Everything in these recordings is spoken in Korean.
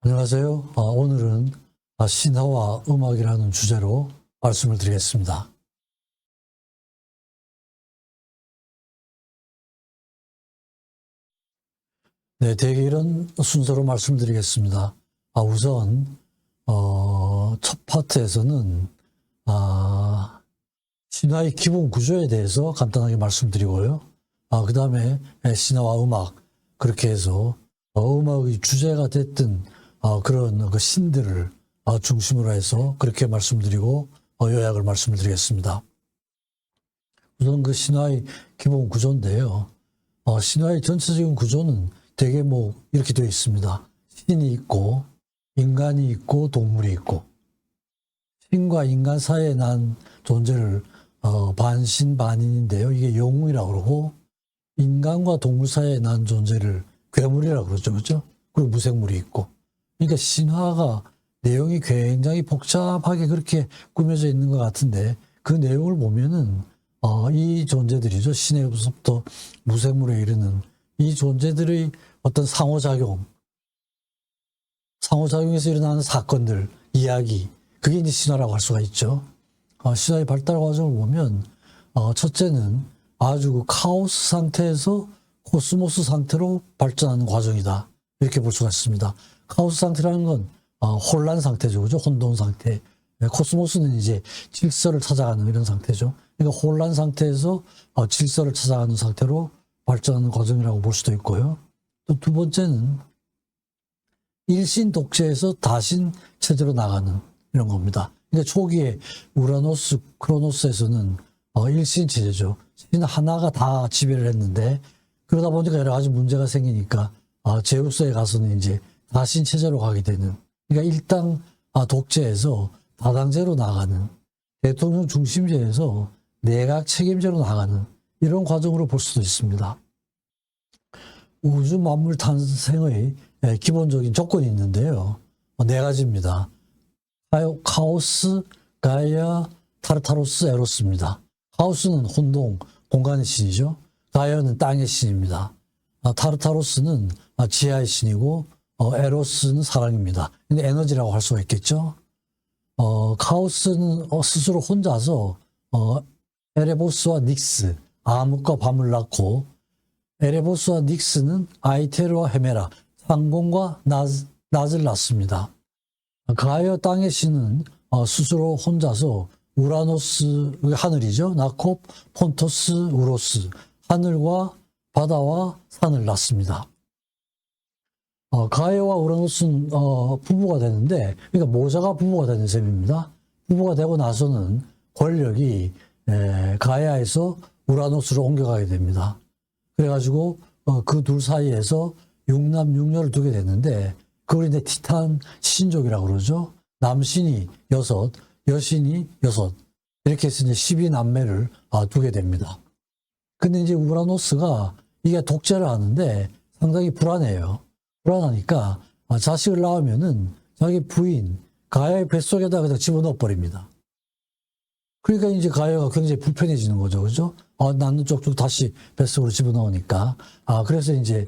안녕하세요. 오늘은 신화와 음악이라는 주제로 말씀을 드리겠습니다. 네, 대개 이런 순서로 말씀드리겠습니다. 우선 첫 파트에서는 신화의 기본 구조에 대해서 간단하게 말씀드리고요. 그 다음에 신화와 음악, 그렇게 해서 음악의 주제가 됐던 그런 그 신들을 중심으로 해서 그렇게 말씀드리고 요약을 말씀드리겠습니다. 우선 그 신화의 기본 구조인데요. 신화의 전체적인 구조는 되게 이렇게 되어 있습니다. 신이 있고 인간이 있고 동물이 있고, 신과 인간 사이에 난 존재를 반신반인인데요. 이게 영웅이라고 그러고, 인간과 동물 사이에 난 존재를 괴물이라고 그러죠. 그렇죠? 그리고 무생물이 있고. 그러니까 신화가 내용이 굉장히 복잡하게 그렇게 꾸며져 있는 것 같은데, 그 내용을 보면은 이 존재들이죠. 신에서부터 무생물에 이르는 이 존재들의 어떤 상호작용에서 일어나는 사건들, 이야기, 그게 이제 신화라고 할 수가 있죠. 신화의 발달 과정을 보면 첫째는 아주 그 카오스 상태에서 코스모스 상태로 발전하는 과정이다, 이렇게 볼 수가 있습니다. 카오스 상태라는 건 혼란 상태죠, 그죠? 혼돈 상태. 코스모스는 이제 질서를 찾아가는 이런 상태죠. 그러니까 혼란 상태에서 질서를 찾아가는 상태로 발전하는 과정이라고 볼 수도 있고요. 또 두 번째는 일신 독재에서 다신 체제로 나가는 이런 겁니다. 그러니까 초기에 우라노스, 크로노스에서는 일신 체제죠. 신 하나가 다 지배를 했는데, 그러다 보니까 여러 가지 문제가 생기니까 제우스에 가서는 이제 다신 체제로 가게 되는, 그러니까 일당 독재에서 다당제로 나가는, 대통령 중심제에서 내각 책임제로 나가는 이런 과정으로 볼 수도 있습니다. 우주 만물 탄생의 기본적인 조건이 있는데요. 네 가지입니다. 카오스, 가이아, 타르타로스, 에로스입니다. 카오스는 혼동, 공간의 신이죠. 가이아는 땅의 신입니다. 타르타로스는 지하의 신이고, 에로스는 사랑입니다. 근데 에너지라고 할 수가 있겠죠. 카오스는 스스로 혼자서 에레보스와 닉스, 암흑과 밤을 낳고, 에레보스와 닉스는 아이테르와 헤메라, 상공과 낮을 낳습니다. 가이아 땅의 신은 스스로 혼자서 우라노스, 하늘이죠. 낳고 폰토스, 우로스, 하늘과 바다와 산을 낳습니다. 가이아와 우라노스는 부부가 되는데, 그러니까 모자가 부부가 되는 셈입니다. 부부가 되고 나서는 권력이 가이아에서 우라노스로 옮겨가게 됩니다. 그래가지고 그 둘 사이에서 육남 육녀를 두게 됐는데, 그걸 이제 티탄 신족이라고 그러죠. 남신이 6, 여신이 6, 이렇게 해서 이제 12남매를 두게 됩니다. 근데 이제 우라노스가 이게 독재를 하는데 상당히 불안해요. 불안하니까 자식을 낳으면은 자기 부인 가야의 뱃속에다 그냥 집어넣어 버립니다. 그러니까 이제 가야가 굉장히 불편해지는 거죠. 그죠? 낳는 쪽쪽 다시 뱃속으로 집어넣으니까. 그래서 이제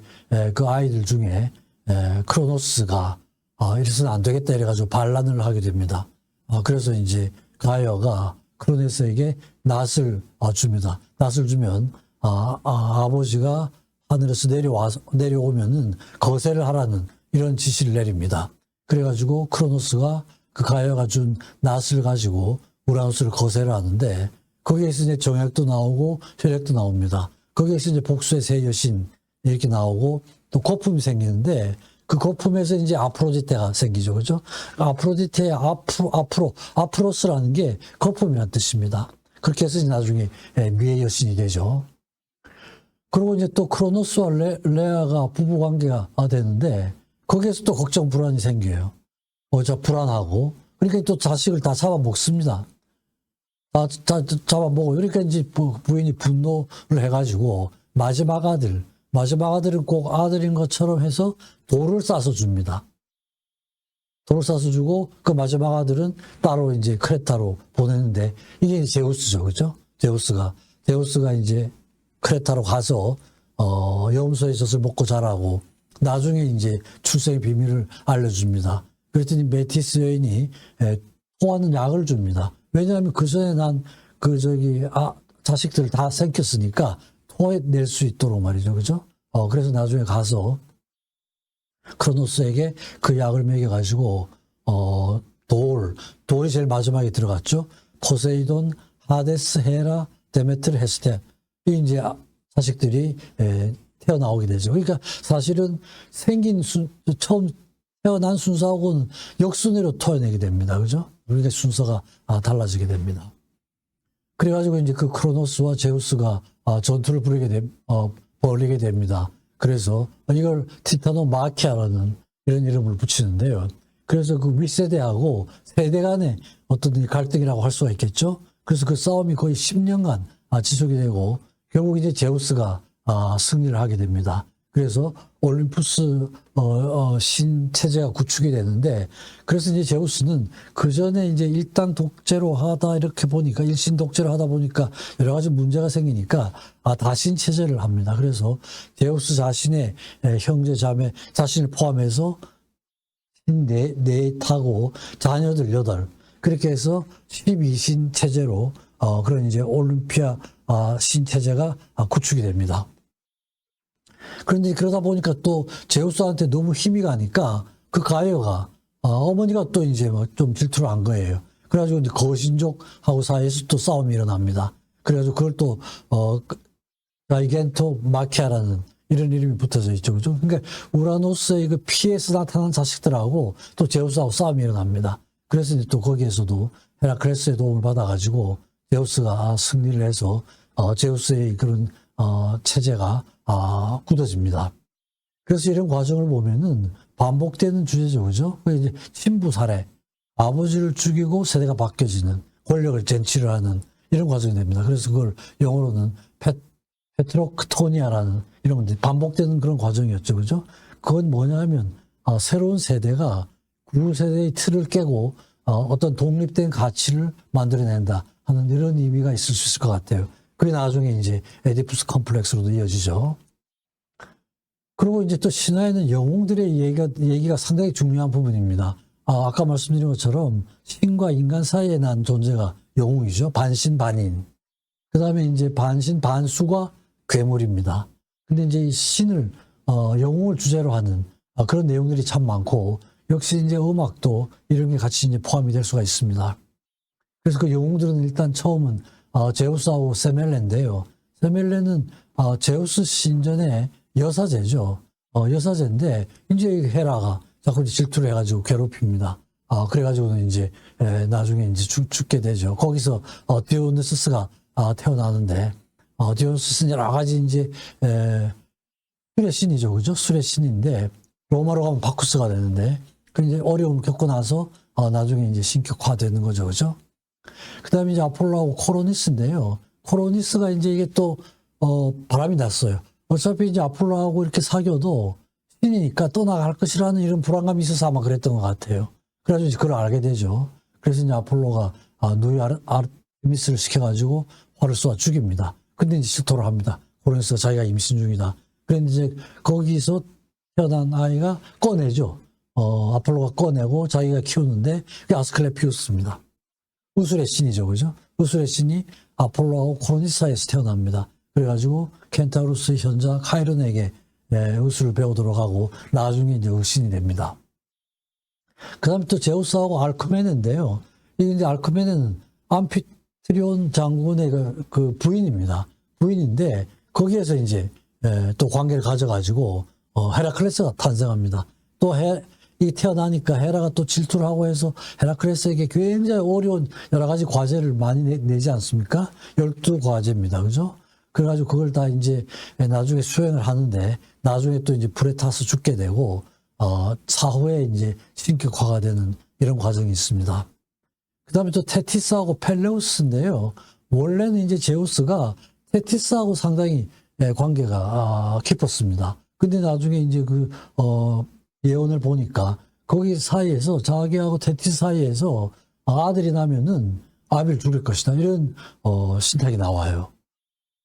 그 아이들 중에 크로노스가 이래서는 안 되겠다 이래가지고 반란을 하게 됩니다. 그래서 이제 가야가 크로노스에게 낫을 줍니다. 낫을 주면 아버지가 하늘에서 내려오면은 거세를 하라는 이런 지시를 내립니다. 그래가지고 크로노스가 그 가야가 준 낫을 가지고 우라노스를 거세를 하는데, 거기에서 이제 정약도 나오고 혈액도 나옵니다. 거기에서 이제 복수의 새 여신 이렇게 나오고 또 거품이 생기는데, 그 거품에서 이제 아프로디테가 생기죠. 그죠? 아프로디테의 아프로스라는 게 거품이라는 뜻입니다. 그렇게 해서 나중에 미의 여신이 되죠. 그리고 이제 또 크로노스와 레아가 부부 관계가 되는데, 거기에서 또 걱정 불안이 생겨요. 불안하고, 그러니까 또 자식을 다 잡아먹습니다. 잡아먹어요. 그러니까 이제 부인이 분노를 해가지고 마지막 아들은 꼭 아들인 것처럼 해서 돌을 싸서 줍니다. 돌을 싸서 주고 그 마지막 아들은 따로 이제 크레타로 보내는데, 이게 제우스죠. 그죠? 제우스가 이제 크레타로 가서 염소의 젖을 먹고 자라고, 나중에 이제 출생의 비밀을 알려줍니다. 그랬더니 메티스 여인이 토하는 약을 줍니다. 왜냐하면 그 전에 자식들 다 생겼으니까 토해낼 수 있도록 말이죠. 그죠? 그래서 나중에 가서 크로노스에게 그 약을 먹여가지고, 돌이 제일 마지막에 들어갔죠. 포세이돈, 하데스, 헤라, 데메트르, 헤스테. 이 이제 자식들이 태어나오게 되죠. 그러니까 사실은 처음 태어난 순서하고는 역순위로 토해내게 됩니다. 그죠? 그러니까 순서가 달라지게 됩니다. 그래가지고 이제 그 크로노스와 제우스가 전투를 벌이게 됩니다. 그래서 이걸 티타노 마키아라는 이런 이름을 붙이는데요. 그래서 그 윗세대하고 세대 간의 어떤 갈등이라고 할 수가 있겠죠. 그래서 그 싸움이 거의 10년간 지속이 되고 결국 이제 제우스가 승리를 하게 됩니다. 그래서 올림푸스 신 체제가 구축이 되는데, 그래서 이제 제우스는 그 전에 이제 일단 독재로 하다 이렇게 보니까, 일신 독재로 하다 보니까 여러 가지 문제가 생기니까 다신 체제를 합니다. 그래서 제우스 자신의 형제 자매 자신을 포함해서 넷하고 자녀들 8, 그렇게 해서 12신 체제로 그런 이제 올림피아 신 체제가 구축이 됩니다. 그런데 그러다 보니까 또 제우스한테 너무 힘이 가니까 그 가이아가 어머니가 또 이제 좀 질투를 한 거예요. 그래가지고 이제 거신족하고 사이에서 또 싸움이 일어납니다. 그래가지고 그걸 또 가이겐토 마키아라는 이런 이름이 붙어져 있죠, 그죠? 그러니까 우라노스의 그 피에서 나타난 자식들하고 또 제우스하고 싸움이 일어납니다. 그래서 이제 또 거기에서도 헤라클레스의 도움을 받아가지고 제우스가 승리를 해서 제우스의 그런 체제가 굳어집니다. 그래서 이런 과정을 보면은 반복되는 주제죠, 그죠? 이제 친부 살해, 아버지를 죽이고 세대가 바뀌어지는, 권력을 쟁취를 하는 이런 과정이 됩니다. 그래서 그걸 영어로는 페트로크토니아라는 이런 건데 반복되는 그런 과정이었죠, 그죠? 그건 뭐냐면 새로운 세대가 구세대의 틀을 깨고 어떤 독립된 가치를 만들어낸다 하는 이런 의미가 있을 수 있을 것 같아요. 그게 나중에 이제 에디푸스 컴플렉스로도 이어지죠. 그리고 이제 또 신화에는 영웅들의 얘기가 상당히 중요한 부분입니다. 아까 말씀드린 것처럼 신과 인간 사이에 난 존재가 영웅이죠. 반신, 반인. 그 다음에 이제 반신, 반수가 괴물입니다. 근데 이제 이 신을, 영웅을 주제로 하는 그런 내용들이 참 많고, 역시 이제 음악도 이런 게 같이 이제 포함이 될 수가 있습니다. 그래서 그 영웅들은 일단 처음은 제우스하고 세멜레인데요. 세멜레는 제우스 신전의 여사제죠. 여사제인데 이제 헤라가 자꾸 질투를 해가지고 괴롭힙니다. 그래가지고는 이제 나중에 이제 죽게 되죠. 거기서 디오니소스가 태어나는데 디오니소스는 여러 가지 이제 술의 신이죠, 그죠? 술의 신인데 로마로 가면 바쿠스가 되는데 그 이제 어려움을 겪고 나서 나중에 이제 신격화되는 거죠, 그죠? 그 다음에 이제 아폴로하고 코로니스인데요. 코로니스가 이제 이게 또, 바람이 났어요. 어차피 이제 아폴로하고 이렇게 사귀어도 신이니까 떠나갈 것이라는 이런 불안감이 있어서 아마 그랬던 것 같아요. 그래가지고 이제 그걸 알게 되죠. 그래서 이제 아폴로가 누이 아르테미스를 시켜가지고 활을 쏘아 죽입니다. 근데 이제 실토를 합니다. 코로니스가 자기가 임신 중이다. 그런데 이제 거기서 태어난 아이가 꺼내죠. 아폴로가 꺼내고 자기가 키우는데 그게 아스클레피우스입니다. 우술의 신이죠, 그죠? 우술의 신이 아폴로하고 코로니스 사이에서 태어납니다. 그래가지고 켄타우루스의 현자 카이론에게 우술을 배우도록 하고 나중에 이제 신이 됩니다. 그 다음에 또 제우스하고 알크메네인데요. 이제 알크메네는 암피트리온 장군의 그 부인입니다. 부인인데 거기에서 이제 또 관계를 가져가지고 헤라클레스가 탄생합니다. 또 이 태어나니까 헤라가 또 질투를 하고 해서 헤라클레스에게 굉장히 어려운 여러 가지 과제를 많이 내지 않습니까? 12과제입니다. 그죠? 그래가지고 그걸 다 이제 나중에 수행을 하는데 나중에 또 이제 불에 타서 죽게 되고 사후에 이제 신격화가 되는 이런 과정이 있습니다. 그 다음에 또 테티스하고 펠레우스인데요. 원래는 이제 제우스가 테티스하고 상당히 관계가 깊었습니다. 근데 나중에 이제 예언을 보니까 거기 사이에서 자기하고 테티스 사이에서 아들이 나면은 아비를 죽일 것이다. 이런 신탁이 나와요.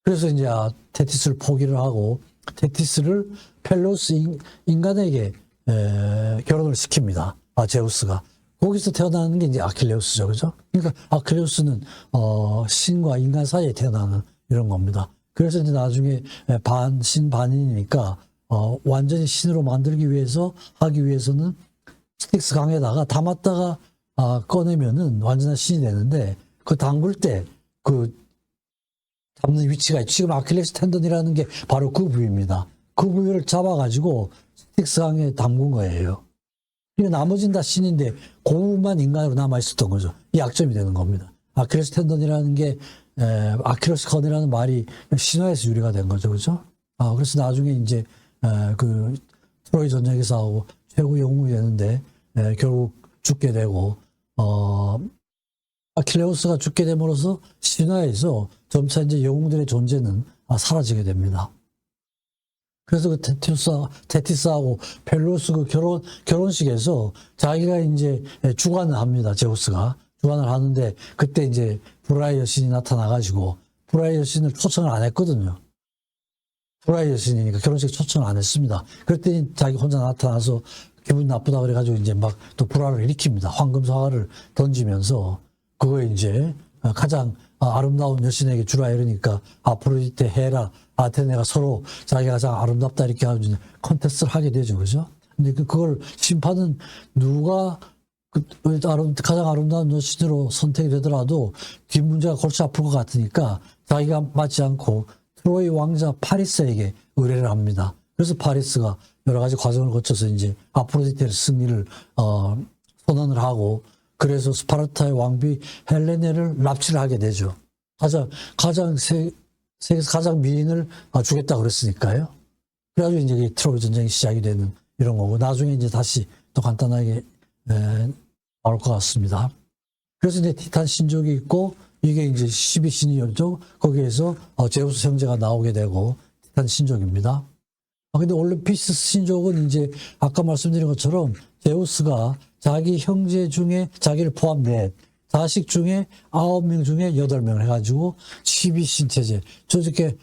그래서 이제 테티스를 포기를 하고 테티스를 펠로스 인간에게 결혼을 시킵니다. 제우스가. 거기서 태어나는 게 이제 아킬레우스죠. 그죠? 그러니까 아킬레우스는 신과 인간 사이에 태어나는 이런 겁니다. 그래서 이제 나중에 반신 반인이니까 완전히 신으로 만들기 위해서 하기 위해서는 스틱스 강에다가 담았다가 꺼내면은 완전한 신이 되는데 그 담글 때 그 담는 위치가 지금 아킬레스 텐던이라는 게 바로 그 부위입니다. 그 부위를 잡아가지고 스틱스 강에 담근 거예요. 나머지는 다 신인데 그 부분만 인간으로 남아있었던 거죠. 이 약점이 되는 겁니다. 아킬레스 텐던이라는 게 아킬레스 건이라는 말이 신화에서 유래가 된 거죠. 그죠? 그래서 나중에 이제 그 트로이 전쟁에서 최고 영웅이 되는데 결국 죽게 되고 아킬레우스가 죽게 됨으로써 신화에서 점차 이제 영웅들의 존재는 사라지게 됩니다. 그래서 그 테티스하고 펠로스 그 결혼식에서 자기가 이제 주관을 합니다. 제우스가 주관을 하는데 그때 이제 브라이 여신이 나타나가지고 브라이 여신을 초청을 안 했거든요. 브라이 여신이니까 결혼식 초청을 안 했습니다. 그랬더니 자기 혼자 나타나서 기분 나쁘다 그래가지고 이제 막 또 불화를 일으킵니다. 황금사과를 던지면서 그거에 이제 가장 아름다운 여신에게 주라 이러니까 아프로디테, 헤라, 아테네가 서로 자기가 가장 아름답다 이렇게 하고 컨테스트를 하게 되죠. 그죠? 근데 그걸 심판은 누가 가장 아름다운 여신으로 선택이 되더라도 뒷 문제가 골치 아플 것 같으니까 자기가 맞지 않고 트로이 왕자 파리스에게 의뢰를 합니다. 그래서 파리스가 여러 가지 과정을 거쳐서 이제 아프로디테의 승리를 선언을 하고 그래서 스파르타의 왕비 헬레네를 납치를 하게 되죠. 세계에서 가장 미인을 주겠다 그랬으니까요. 그래가지고 이제 트로이 전쟁이 시작이 되는 이런 거고 나중에 이제 다시 또 간단하게 나올 것 같습니다. 그래서 이제 티탄 신족이 있고 이게 이제 12신이었죠. 거기에서 제우스 형제가 나오게 되고 티탄 신족입니다. 근데 올림피스 신족은 이제 아까 말씀드린 것처럼 제우스가 자기 형제 중에 자기를 포함 넷 자식 중에 9명 중에 8명을 해가지고 12신 체제. 저렇게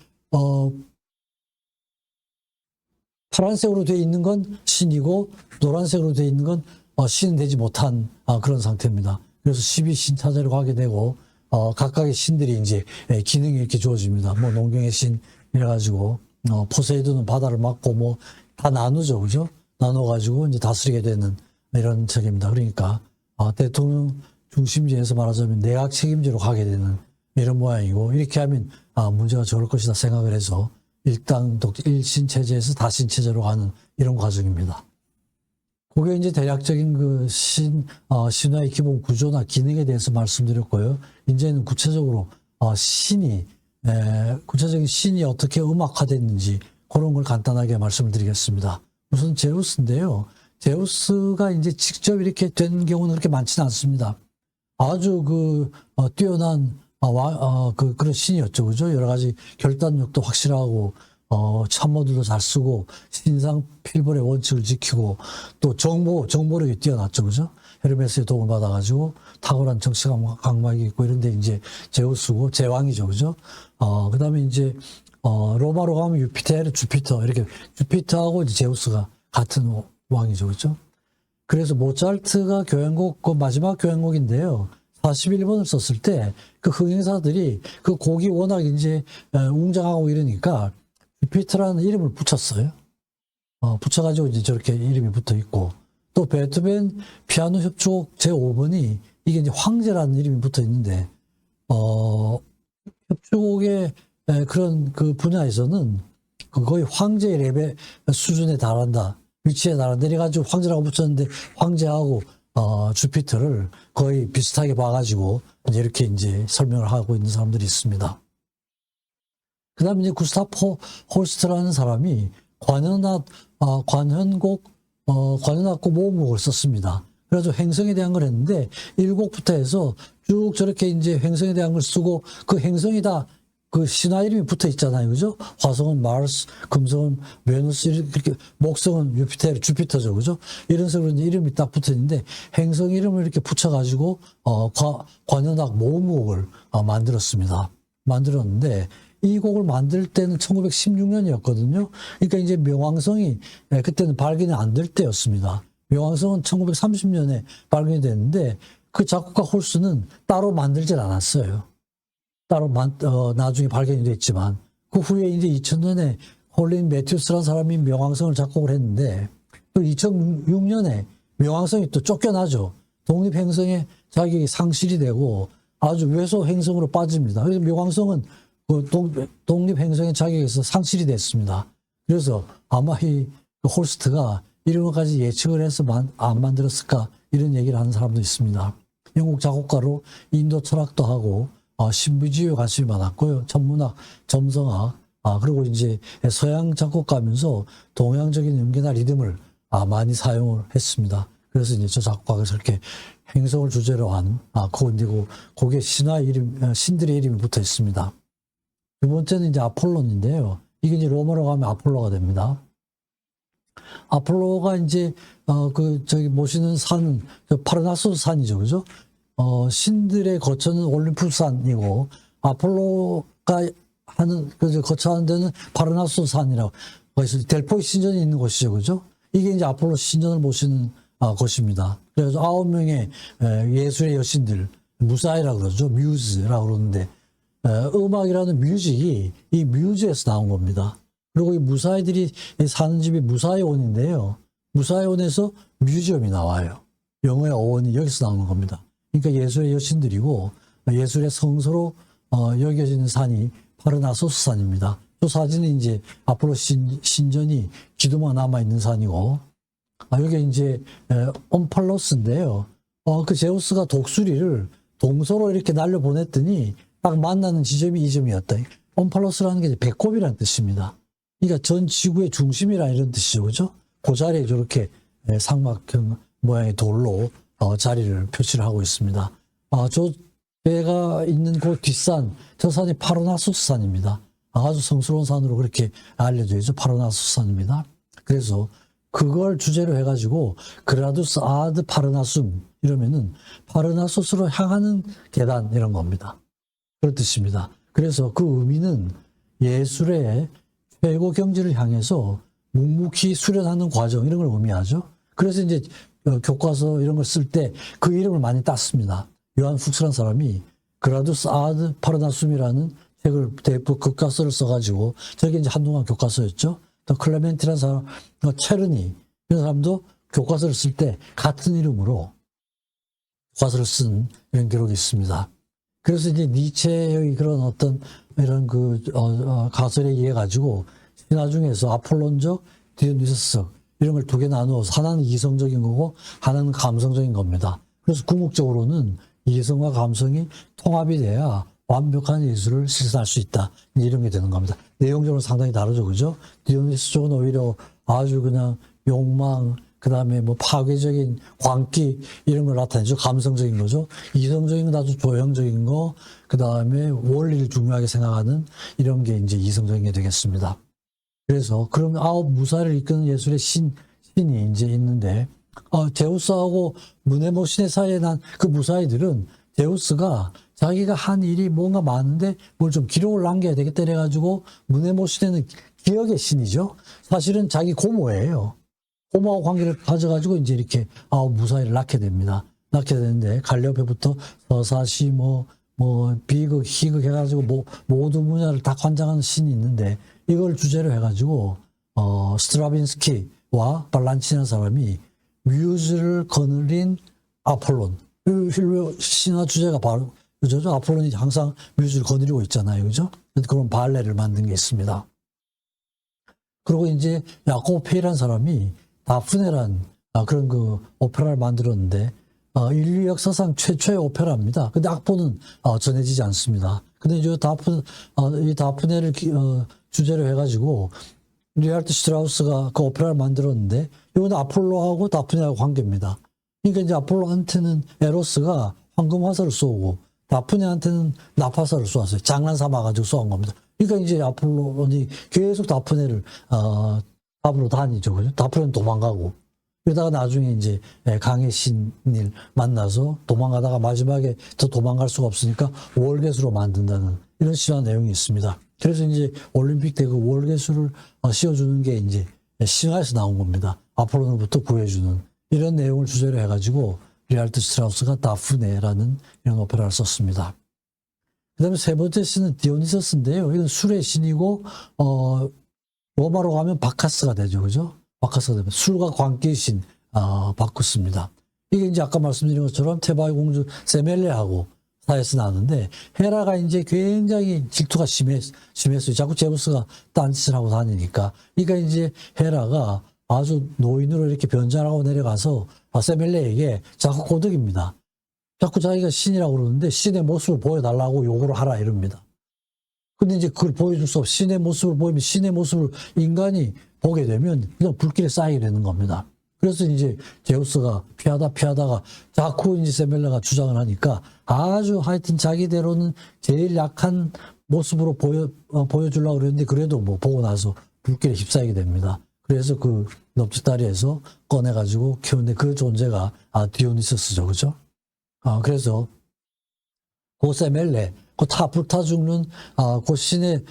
파란색으로 되어 있는 건 신이고 노란색으로 되어 있는 건 신은 되지 못한 그런 상태입니다. 그래서 12신 체제로 가게 되고 각각의 신들이 이제 기능이 이렇게 주어집니다. 뭐 농경의 신 이래가지고 포세이돈은 바다를 막고 뭐 다 나누죠, 그죠? 나눠가지고 이제 다스리게 되는 이런 책입니다. 그러니까 대통령 중심지에서 말하자면 내각 책임제로 가게 되는 이런 모양이고 이렇게 하면 문제가 적을 것이다 생각을 해서 일당 일신 체제에서 다신 체제로 가는 이런 과정입니다. 그게 이제 대략적인 그 신화의 기본 구조나 기능에 대해서 말씀드렸고요. 이제는 구체적으로 구체적인 신이 어떻게 음악화됐는지 그런 걸 간단하게 말씀을 드리겠습니다. 우선 제우스인데요. 제우스가 이제 직접 이렇게 된 경우는 그렇게 많지는 않습니다. 아주 뛰어난 그런 신이었죠. 그죠? 여러 가지 결단력도 확실하고 참모들도 잘 쓰고 신상 필벌의 원칙을 지키고 또 정보력이 뛰어났죠. 그죠? 헤르메스의 도움을 받아가지고 탁월한 정치 강박이 있고 이런데 이제 제우스고 제왕이죠. 그죠? 그 다음에 이제 로마로 가면 주피터 이렇게 주피터하고 이제 제우스가 같은 왕이죠. 그죠? 그래서 모차르트가 교향곡 그 마지막 교향곡인데요. 41번을 썼을 때 그 흥행사들이 그 곡이 워낙 이제 웅장하고 이러니까 주피터라는 이름을 붙였어요. 붙여가지고 이제 저렇게 이름이 붙어 있고 또 베토벤 피아노 협주곡 제5번이 이게 이제 황제라는 이름이 붙어 있는데 협주곡의 그런 그 분야에서는 거의 황제의 레벨 수준에 달한다. 위치에 달한다. 이래가지고 황제라고 붙였는데 황제하고 주피터를 거의 비슷하게 봐가지고 이렇게 이제 설명을 하고 있는 사람들이 있습니다. 그 다음에 이제 구스타프 홀스트라는 사람이 관현악곡 모음곡을 썼습니다. 그래가지고 행성에 대한 걸 했는데 1곡부터 해서 쭉 저렇게 이제 행성에 대한 걸 쓰고 그 행성이 다 그 신화 이름이 붙어 있잖아요. 그죠? 화성은 마르스, 금성은 베누스, 이렇게 목성은 주피터죠. 그죠? 이런 식으로 이제 이름이 딱 붙어 있는데 행성 이름을 이렇게 붙여가지고 관현악 모음곡을 만들었습니다. 만들었는데 이 곡을 만들 때는 1916년이었거든요. 그러니까 이제 명왕성이 그때는 발견이 안 될 때였습니다. 명왕성은 1930년에 발견이 됐는데 그 작곡가 홀스는 따로 만들질 않았어요. 따로 나중에 발견이 됐지만 그 후에 이제 2000년에 홀린 매튜스라는 사람이 명왕성을 작곡을 했는데 또 2006년에 명왕성이 또 쫓겨나죠. 독립행성의 자격이 상실이 되고 아주 외소 행성으로 빠집니다. 그래서 명왕성은 그 독립행성의 자격에서 상실이 됐습니다. 그래서 아마 이 홀스트가 이런 것까지 예측을 해서 안 만들었을까 이런 얘기를 하는 사람도 있습니다. 영국 작곡가로 인도 철학도 하고 신비주의에 관심이 많았고요. 천문학, 점성학, 그리고 이제 서양 작곡가면서 동양적인 음계나 리듬을 많이 사용을 했습니다. 그래서 이제 저 작곡가가 저렇게 행성을 주제로 한, 거기에 신화의 이름, 신들의 이름이 붙어 있습니다. 두 번째는 이제 아폴론인데요. 이게 이제 로마로 가면 아폴로가 됩니다. 아폴로가 이제, 저기 모시는 산은 파르나소스 산이죠. 그죠? 신들의 거처는 올림푸스산이고, 아폴로가 거처하는 데는 파르나소스 산이라고, 거기서 델포이 신전이 있는 곳이죠. 그죠? 이게 이제 아폴로 신전을 모시는 것입니다. 그래서 9명의 예술의 여신들, 무사이라고 그러죠. 뮤즈라고 그러는데, 음악이라는 뮤직이 이 뮤즈에서 나온 겁니다. 그리고 이 무사이들이 사는 집이 무사이온인데요. 무사이온에서 뮤지엄이 나와요. 영어의 어원이 여기서 나오는 겁니다. 그러니까 예술의 여신들이고 예술의 성소로 여겨지는 산이 파르나소스 산입니다. 또 사진은 이제 아폴로 신전이 기둥만 남아있는 산이고, 여기 이제 옴팔로스인데요. 그 제우스가 독수리를 동서로 이렇게 날려보냈더니 딱 만나는 지점이 이 점이었다. 옴팔로스라는 게 배꼽이라는 뜻입니다. 그러니까 전 지구의 중심이라 이런 뜻이죠. 그죠? 그 자리에 저렇게 삼각형 모양의 돌로 자리를 표시를 하고 있습니다. 저 배가 있는 그 뒷산, 저 산이 파르나소스 산입니다. 아주 성스러운 산으로 그렇게 알려져 있죠. 파르나소스 산입니다. 그래서 그걸 주제로 해가지고 그라두스 아드 파르나숨 이러면은 파르나소스로 향하는 계단 이런 겁니다. 그런 뜻입니다. 그래서 그 의미는 예술의 최고 경지를 향해서 묵묵히 수련하는 과정 이런 걸 의미하죠. 그래서 이제 교과서 이런 걸 쓸 때 그 이름을 많이 땄습니다. 요한 훅스라는 사람이 그라두스 아드 파르나숨이라는 책을 대표 교과서를 써가지고 저게 이제 한동안 교과서였죠. 또 클레멘티라는 사람, 체르니 이런 사람도 교과서를 쓸 때 같은 이름으로 교과서를 쓴 이런 기록이 있습니다. 그래서 이제 니체의 그런 어떤 이런 가설에 의해 가지고 신화 중에서 아폴론적, 디오니소스적 이런 걸 두 개 나누어서 하나는 이성적인 거고 하나는 감성적인 겁니다. 그래서 궁극적으로는 이성과 감성이 통합이 돼야 완벽한 예술을 실현할 수 있다. 이런 게 되는 겁니다. 내용적으로 상당히 다르죠. 그죠? 디오니소스 쪽은 오히려 아주 그냥 욕망, 그 다음에 뭐 파괴적인 광기 이런 걸 나타내죠. 감성적인 거죠. 이성적인 건 아주 조형적인 거, 그 다음에 원리를 중요하게 생각하는 이런 게 이제 이성적인 게 되겠습니다. 그래서 그럼 9 무사를 이끄는 예술의 신이 이제 있는데, 제우스하고 무네모 신의 사이에 난 그 무사이들은 제우스가 자기가 한 일이 뭔가 많은데 뭘 좀 기록을 남겨야 되겠다 해가지고 무네모 신에는 기억의 신이죠. 사실은 자기 고모예요. 고모하고 관계를 가져가지고 이제 이렇게 무사히를 낳게 됩니다. 낳게 되는데 갈리오페부터 서사시 비극, 희극 해가지고 모든 분야를 다 관장하는 신이 있는데 이걸 주제로 해가지고 스트라빈스키와 발란치라는 사람이 뮤즈를 거느린 아폴론. 신화 주제가 바로 그죠? 아폴론이 항상 뮤즈를 거느리고 있잖아요. 그죠? 그런 발레를 만든 게 있습니다. 그리고 이제 야코브 페이라는 사람이 다프네란 그런 오페라를 만들었는데 인류 역사상 최초의 오페라입니다. 근데 악보는 전해지지 않습니다. 근데 이제 이 다프네를 주제로 해가지고 리하르트 슈트라우스가 그 오페라를 만들었는데 이거는 아폴로하고 다프네하고 관계입니다. 그러니까 이제 아폴로한테는 에로스가 황금 화살을 쏘고 다프네한테는 nap화살을 쏘았어요. 장난 삼아가지고 쏘은 겁니다. 그러니까 이제 아폴로니 계속 다프네를 잡으러 다니죠. 그죠? 다프네는 도망가고 그러다가 나중에 이제 강의 신을 만나서 도망가다가 마지막에 더 도망갈 수가 없으니까 월계수로 만든다는 이런 신화 내용이 있습니다. 그래서 이제 올림픽 때 그 월계수를 씌워주는 게 이제 신화에서 나온 겁니다. 아폴로로부터 구해주는 이런 내용을 주제로 해가지고 리할트 스트라우스가 다프네라는 이런 오페라를 썼습니다. 그 다음에 세 번째 신은 디오니소스인데요. 이건 술의 신이고, 로마로 가면 바카스가 되죠. 그죠? 바카스가 되면 술과 관계의 신, 바쿠스입니다. 이게 이제 아까 말씀드린 것처럼 테바의 공주 세멜레하고 사이에서 나왔는데, 헤라가 이제 굉장히 질투가 심했어요. 자꾸 제우스가 딴짓을 하고 다니니까. 그러니까 이제 헤라가 아주 노인으로 이렇게 변장하고 내려가서 세멜레에게 자꾸 고득입니다. 자꾸 자기가 신이라고 그러는데 신의 모습을 보여달라고 요구를 하라 이럽니다. 근데 이제 그걸 보여줄 수 없어. 신의 모습을 보이면 신의 모습을 인간이 보게 되면 그냥 불길에 쌓이게 되는 겁니다. 그래서 이제 제우스가 피하다가 자꾸 이제 세멜레가 주장을 하니까 아주 하여튼 자기대로는 제일 약한 모습으로 보여주려고 그랬는데 그래도 뭐 보고 나서 불길에 휩싸이게 됩니다. 그래서 그 넙죽다리에서 꺼내가지고 키우는데 그 존재가 디오니소스죠. 그죠? 그래서 그 세멜레, 그 불타 죽는 그 신의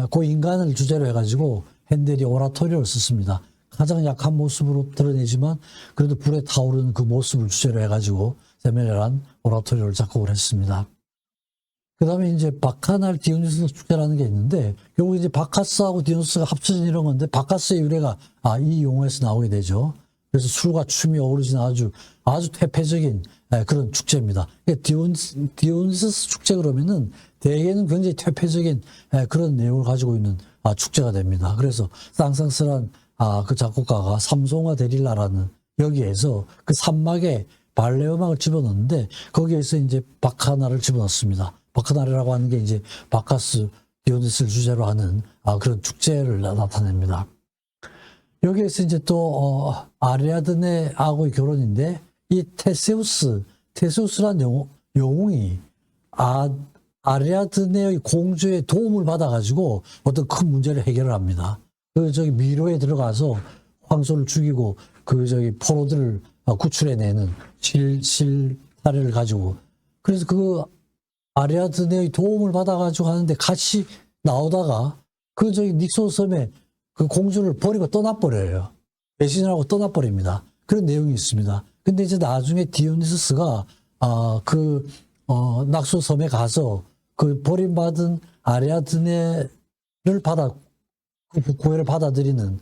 그 인간을 주제로 해가지고 핸델이 오라토리오를 썼습니다. 가장 약한 모습으로 드러내지만 그래도 불에 타오르는 그 모습을 주제로 해가지고 세멜레란 오라토리오를 작곡을 했습니다. 그 다음에 이제 바카날 디오니소스 축제라는 게 있는데 결국 이제 바카스하고 디오니소스가 합쳐진 이런 건데 바카스의 유래가 이 용어에서 나오게 되죠. 그래서 술과 춤이 어우러진 아주 퇴폐적인 그런 축제입니다. 디오니소스 축제 그러면은 대개는 굉장히 퇴폐적인 그런 내용을 가지고 있는 축제가 됩니다. 그래서 쌍쌍스란 그 작곡가가 삼송화 데릴라라는 여기에서 그 산막에 발레 음악을 집어넣는데 거기에서 이제 바카나를 집어넣습니다. 바카나라고 하는 게 이제 바카스 디오니스를 주제로 하는 그런 축제를 나타냅니다. 여기에서 이제 또 아리아드네하고의 결혼인데 이 테세우스란 영웅이 아리아드네의 공주의 도움을 받아가지고 어떤 큰 문제를 해결을 합니다. 미로에 들어가서 황소를 죽이고 포로들을 구출해내는 실사례를 가지고 그래서 그 아리아드네의 도움을 받아가지고 하는데 같이 나오다가 닉소스 섬에 그 공주를 버리고 떠나버려요. 배신을 하고 떠나버립니다. 그런 내용이 있습니다. 근데 이제 나중에 디오니소스가 낙소 섬에 가서 그 버림받은 아리아드네를 그 구애를 받아들이는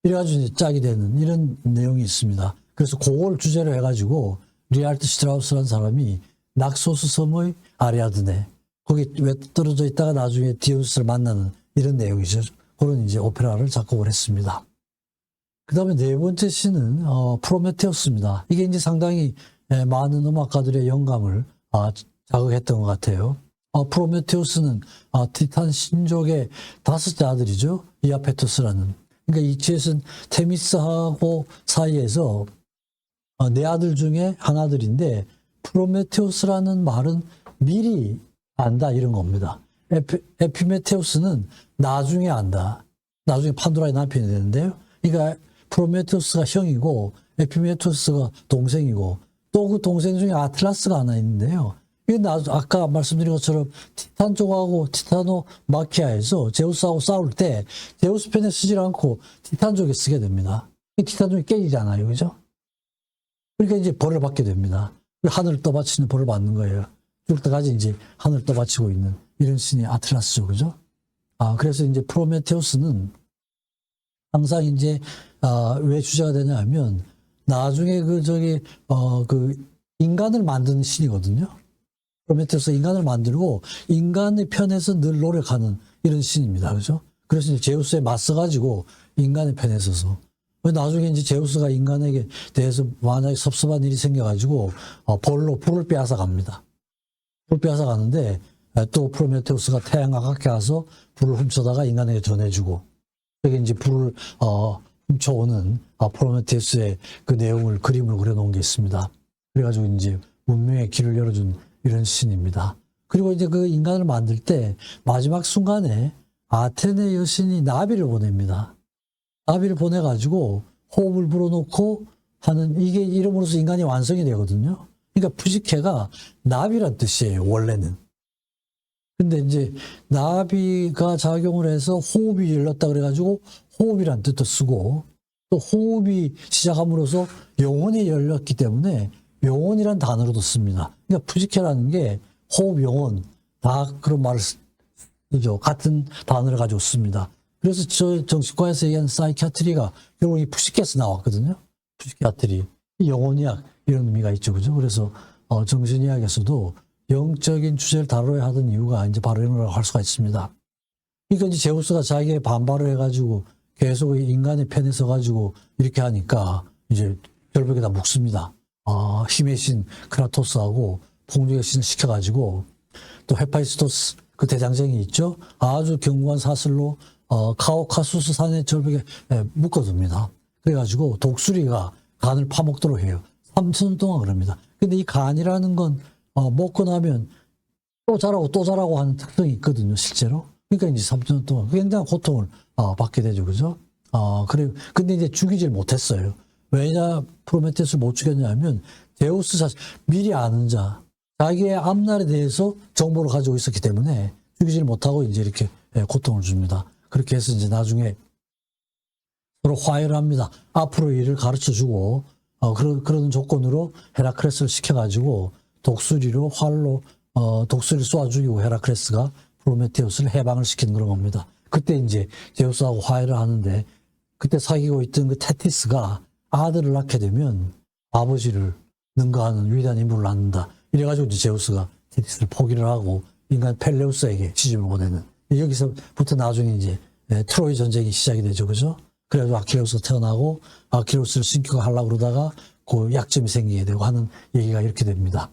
이래가지고 이제 짝이 되는 이런 내용이 있습니다. 그래서 그걸 주제로 해가지고 리할트 시트라우스라는 사람이 낙소스 섬의 아리아드네 거기 왜 떨어져 있다가 나중에 디오니소스를 만나는 이런 내용이죠. 그런 이제 오페라를 작곡을 했습니다. 그 다음에 네 번째 시는 프로메테우스입니다. 이게 이제 상당히 많은 음악가들의 영감을 자극했던 것 같아요. 프로메테우스는 티탄 신족의 다섯째 아들이죠. 이아페토스라는. 그러니까 이치에스는 테미스하고 사이에서 네 아들 중에 하나들인데 프로메테우스라는 말은 미리 안다 이런 겁니다. 에피메테우스는 나중에 안다. 나중에 판도라의 남편이 되는데요. 그러니까 프로메테우스가 형이고 에피메테우스가 동생이고 또 그 동생 중에 아틀라스가 하나 있는데요. 이게 아까 말씀드린 것처럼 티탄족하고 티타노마키아에서 제우스하고 싸울 때 제우스 편에 쓰지 않고 티탄족에 쓰게 됩니다. 티탄족이 깨지잖아요. 그죠? 그러니까 이제 벌을 받게 됩니다. 하늘을 떠받치는 벌을 받는 거예요. 죽을 때까지 이제 하늘을 떠받치고 있는 이런 신이 아틀라스죠. 그죠? 그래서 이제 프로메테우스는 항상 이제 왜 주제가 되냐 하면 나중에 인간을 만드는 신이거든요. 프로메테우스가 인간을 만들고 인간의 편에서 늘 노력하는 이런 신입니다. 그죠? 그래서 이제 제우스에 맞서가지고 인간의 편에 서서 나중에 이제 제우스가 인간에게 대해서 만약에 섭섭한 일이 생겨가지고 불을 빼앗아 갑니다. 불을 빼앗아 가는데 또 프로메테우스가 태양과 가까이 가서 불을 훔쳐다가 인간에게 전해주고 그게 이제 불을 훔쳐오는 프로메테우스의 그 내용을 그림을 그려놓은 게 있습니다. 그래가지고 이제 문명의 길을 열어준 이런 신입니다. 그리고 이제 그 인간을 만들 때 마지막 순간에 아테네 여신이 나비를 보냅니다. 나비를 보내가지고 호흡을 불어넣고 하는 이게 이름으로써 인간이 완성이 되거든요. 그러니까 푸시케가 나비란 뜻이에요. 원래는. 근데 이제 나비가 작용을 해서 호흡이 열렸다 그래가지고 호흡이란 뜻도 쓰고 또 호흡이 시작함으로써 영혼이 열렸기 때문에 영혼이란 단어로도 씁니다. 그러니까 푸지케라는 게 호흡, 영혼 다 그런 말을 쓰죠. 같은 단어를 가지고 씁니다. 그래서 저 정신과에서 얘기하는 사이키아트리가 결국 이 푸시케에서 나왔거든요. 푸시키아트리, 영혼의학 이런 의미가 있죠, 그죠? 그래서 정신의학에서도 영적인 주제를 다뤄야 하던 이유가 이제 바로 이런 걸 할 수가 있습니다. 그러니까 이제 제우스가 자기의 반발을 해가지고 계속 인간의 편에 서가지고 이렇게 하니까 이제 결국에 다 묵습니다. 힘의 신 크라토스하고 폭력의 신을 시켜가지고 또 헤파이스토스 그 대장정이 있죠. 아주 견고한 사슬로 카오카수스 산의 절벽에 묶어둡니다. 그래가지고 독수리가 간을 파먹도록 해요. 3천 동안 그럽니다. 근데 이 간이라는 건 먹고 나면 또 자라고 또 자라고 하는 특성이 있거든요, 실제로. 그러니까 이제 3천 동안 굉장한 고통을 받게 되죠, 그죠? 그래. 근데 이제 죽이질 못했어요. 왜냐 프로메테우스를 못 죽였냐면 제우스 자신 미리 아는 자, 자기의 앞날에 대해서 정보를 가지고 있었기 때문에 죽이질 못하고 이제 이렇게 고통을 줍니다. 그렇게 해서 이제 나중에 서로 화해를 합니다. 앞으로 일을 가르쳐 주고 그런 조건으로 헤라클레스를 시켜가지고 독수리로 활로 독수리를 쏘아 죽이고 헤라클레스가 프로메테우스를 해방을 시키는 그런 겁니다. 그때 이제 제우스하고 화해를 하는데 그때 사귀고 있던 그 테티스가 아들을 낳게 되면 아버지를 능가하는 위대한 인물을 낳는다. 이래가지고 이제 제우스가 테티스를 포기를 하고 인간 펠레우스에게 시집을 보내는. 여기서부터 나중에 이제 트로이 전쟁이 시작이 되죠, 그죠? 그래가지고 아킬레우스가 태어나고 아킬레우스를 신격화 하려고 그러다가 그 약점이 생기게 되고 하는 얘기가 이렇게 됩니다.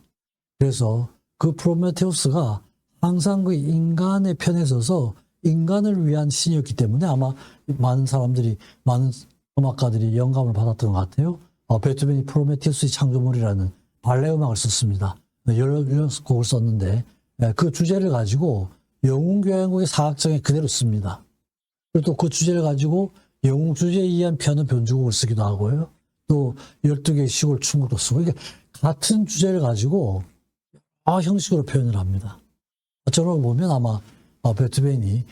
그래서 그 프로메테우스가 항상 그 인간의 편에 서서 인간을 위한 신이었기 때문에 아마 많은 사람들이, 많은 음악가들이 영감을 받았던 것 같아요. 베토벤이 프로메테우스의 창조물이라는 발레 음악을 썼습니다. 여러 곡을 썼는데 그 주제를 가지고 영웅교향곡의 사악장에 그대로 씁니다. 그리고 또 그 주제를 가지고 영웅 주제에 의한 피아노 변주곡을 쓰기도 하고요. 또 12개의 시골 춤곡도 쓰고 이게 같은 주제를 가지고 형식으로 표현을 합니다. 저런 걸 보면 아마 베토벤이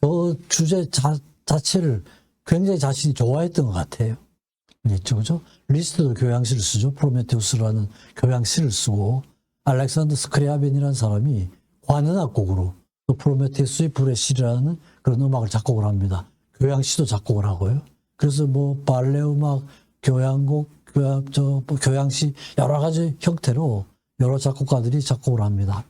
저 주제 자체를 굉장히 자신이 좋아했던 것 같아요. 있죠, 그죠? 리스트도 교향시를 쓰죠. 프로메테우스라는 교향시를 쓰고 알렉산더 스크리아벤이라는 사람이 관현악곡으로 또 프로메테우스의 불의 시라는 그런 음악을 작곡을 합니다. 교향시도 작곡을 하고요. 그래서 뭐 발레 음악, 교향곡, 교향시 여러 가지 형태로 여러 작곡가들이 작곡을 합니다.